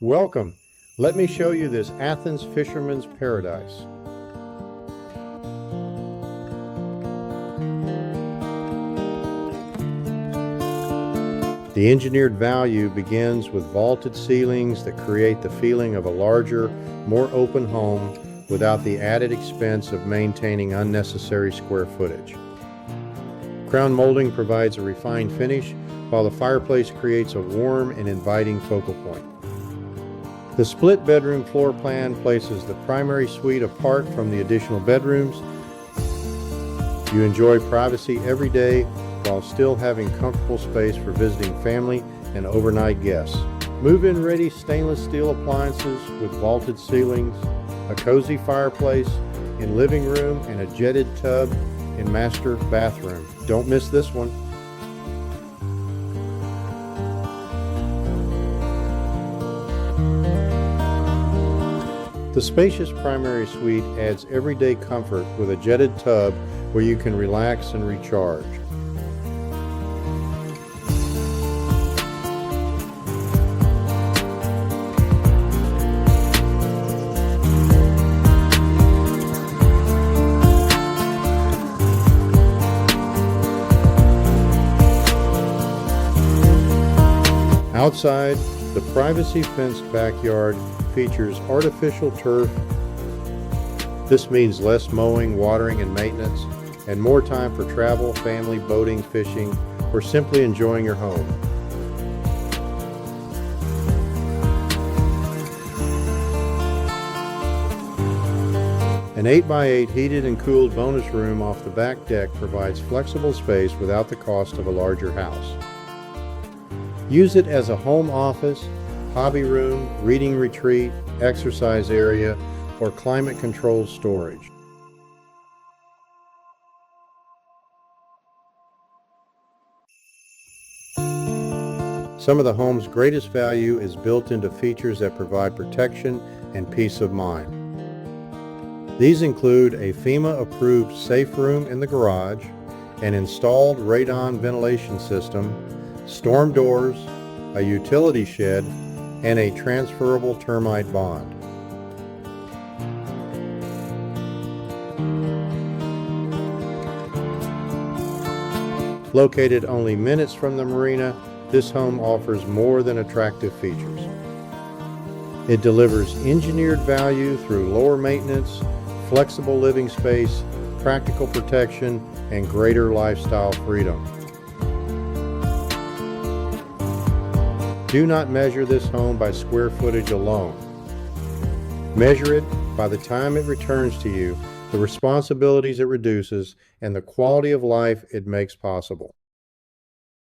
Welcome. Let me show you this Athens fisherman's paradise. The engineered value begins with vaulted ceilings that create the feeling of a larger, more open home without the added expense of maintaining unnecessary square footage. Crown molding provides a refined finish, while the fireplace creates a warm and inviting focal point. The split bedroom floor plan places the primary suite apart from the additional bedrooms. You enjoy privacy every day while still having comfortable space for visiting family and overnight guests. Move-in ready stainless steel appliances with vaulted ceilings, a cozy fireplace in living room, and a jetted tub in master bathroom. Don't miss this one. The spacious primary suite adds everyday comfort with a jetted tub where you can relax and recharge. Outside, the privacy-fenced backyard features artificial turf. This means less mowing, watering, and maintenance, and more time for travel, family, boating, fishing, or simply enjoying your home. An 8x8 heated and cooled bonus room off the back deck provides flexible space without the cost of a larger house. Use it as a home office, hobby room, reading retreat, exercise area, or climate-controlled storage. Some of the home's greatest value is built into features that provide protection and peace of mind. These include a FEMA-approved safe room in the garage, an installed radon ventilation system, storm doors, a utility shed, and a transferable termite bond. Located only minutes from the marina, this home offers more than attractive features. It delivers engineered value through lower maintenance, flexible living space, practical protection, and greater lifestyle freedom. Do not measure this home by square footage alone. Measure it by the time it returns to you, the responsibilities it reduces, and the quality of life it makes possible.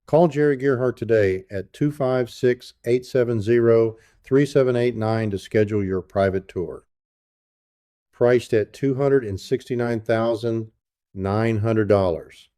Call Jerry Gearhart today at 256-870-3789 to schedule your private tour. Priced at $269,900.